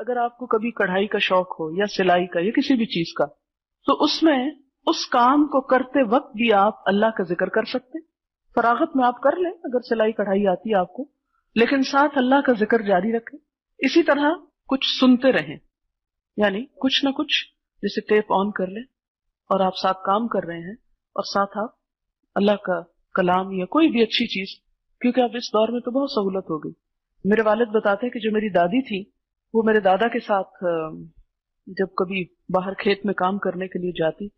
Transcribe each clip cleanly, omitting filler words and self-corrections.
اگر آپ کو کبھی کڑھائی کا شوق ہو یا سلائی کا یا کسی بھی چیز کا، تو اس میں اس کام کو کرتے وقت بھی آپ اللہ کا ذکر کر سکتے. فراغت میں آپ کر لیں اگر سلائی کڑھائی آتی ہے آپ کو، لیکن ساتھ اللہ کا ذکر جاری رکھیں. اسی طرح کچھ سنتے رہیں، یعنی کچھ نہ کچھ، جیسے ٹیپ آن کر لیں اور آپ ساتھ کام کر رہے ہیں اور ساتھ آپ اللہ کا کلام یا کوئی بھی اچھی چیز، کیونکہ اب اس دور میں تو بہت سہولت ہو گئی. میرے والد بتاتے ہیں کہ جو میری دادی تھی وہ میرے دادا کے ساتھ جب کبھی باہر کھیت میں کام کرنے کے لیے جاتی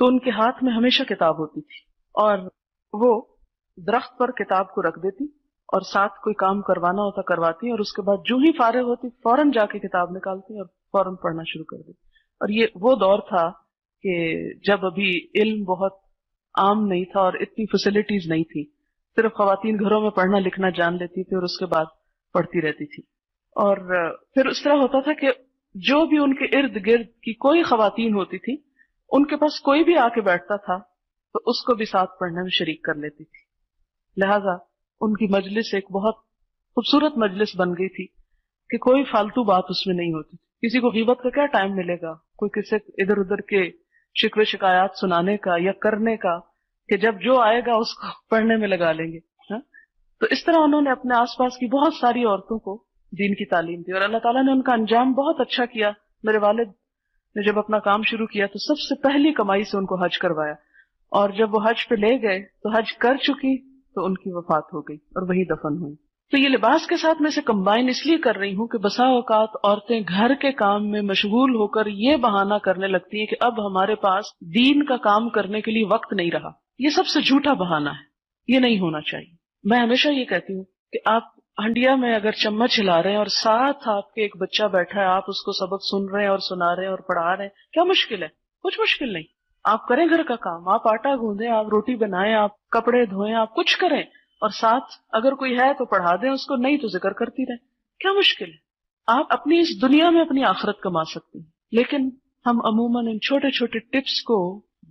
تو ان کے ہاتھ میں ہمیشہ کتاب ہوتی تھی، اور وہ درخت پر کتاب کو رکھ دیتی اور ساتھ کوئی کام کروانا ہوتا کرواتی، اور اس کے بعد جو ہی فارغ ہوتی فوراً جا کے کتاب نکالتی اور فوراً پڑھنا شروع کر دیتی. اور یہ وہ دور تھا کہ جب ابھی علم بہت عام نہیں تھا اور اتنی فیسلٹیز نہیں تھی، صرف خواتین گھروں میں پڑھنا لکھنا جان لیتی تھی اور اس کے بعد پڑھتی رہتی تھی. اور پھر اس طرح ہوتا تھا کہ جو بھی ان کے ارد گرد کی کوئی خواتین ہوتی تھی، ان کے پاس کوئی بھی آ کے بیٹھتا تھا تو اس کو بھی ساتھ پڑھنے میں شریک کر لیتی تھی. لہذا ان کی مجلس ایک بہت خوبصورت مجلس بن گئی تھی کہ کوئی فالتو بات اس میں نہیں ہوتی. کسی کو غیبت کا کیا ٹائم ملے گا، کوئی کسی ادھر ادھر کے شکوے شکایات سنانے کا یا کرنے کا، کہ جب جو آئے گا اس کو پڑھنے میں لگا لیں گے. تو اس طرح انہوں نے اپنے آس پاس کی بہت ساری عورتوں کو دین کی تعلیم دی، اور اللہ تعالیٰ نے ان کا انجام بہت اچھا کیا. میرے والد نے جب اپنا کام شروع کیا تو سب سے پہلی کمائی سے ان کو حج کروایا، اور جب وہ حج پہ لے گئے تو حج کر چکی تو ان کی وفات ہو گئی اور وہی دفن ہوئی. تو یہ لباس کے ساتھ میں اسے کمبائن اس لیے کر رہی ہوں کہ بسا اوقات عورتیں گھر کے کام میں مشغول ہو کر یہ بہانہ کرنے لگتی ہیں کہ اب ہمارے پاس دین کا کام کرنے کے لیے وقت نہیں رہا. یہ سب سے جھوٹا بہانہ ہے، یہ نہیں ہونا چاہیے. میں ہمیشہ یہ کہتی ہوں کہ آپ ہنڈیا میں اگر چمچ ہلا رہے ہیں اور ساتھ آپ کے ایک بچہ بیٹھا ہے، آپ اس کو سبق سن رہے ہیں اور سنا رہے ہیں اور پڑھا رہے ہیں، کیا مشکل ہے؟ کچھ مشکل نہیں. آپ کریں گھر کا کام، آپ آٹا گوندیں، آپ روٹی بنائیں، آپ کپڑے دھوئیں، آپ کچھ کریں، اور ساتھ اگر کوئی ہے تو پڑھا دیں اس کو، نہیں تو ذکر کرتی رہیں. کیا مشکل ہے؟ آپ اپنی اس دنیا میں اپنی آخرت کما سکتے ہیں. لیکن ہم عموماً ان چھوٹے چھوٹے ٹپس کو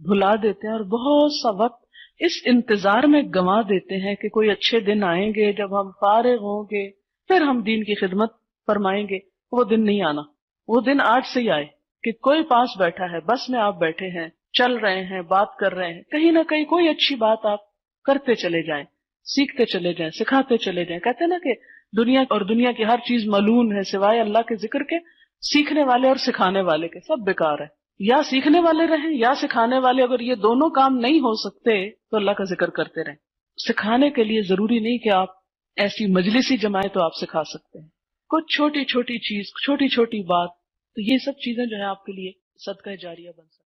بھلا دیتے ہیں اور بہت سا وقت اس انتظار میں گنوا دیتے ہیں کہ کوئی اچھے دن آئیں گے جب ہم فارغ ہوں گے پھر ہم دین کی خدمت فرمائیں گے. وہ دن نہیں آنا. وہ دن آج سے ہی آئے کہ کوئی پاس بیٹھا ہے، بس میں آپ بیٹھے ہیں، چل رہے ہیں، بات کر رہے ہیں، کہیں نہ کہیں کوئی اچھی بات آپ کرتے چلے جائیں، سیکھتے چلے جائیں، سکھاتے چلے جائیں. کہتے ہیں نا کہ دنیا اور دنیا کی ہر چیز ملعون ہے سوائے اللہ کے ذکر کے. سیکھنے والے اور سکھانے والے کے سب بیکار ہے. یا سیکھنے والے رہیں یا سکھانے والے. اگر یہ دونوں کام نہیں ہو سکتے تو اللہ کا ذکر کرتے رہیں. سکھانے کے لیے ضروری نہیں کہ آپ ایسی مجلسی جمائیں تو آپ سکھا سکتے ہیں. کچھ چھوٹی چھوٹی چیز، چھوٹی چھوٹی بات، تو یہ سب چیزیں جو ہے آپ کے لیے صدقہ جاریہ بن سکتی ہیں.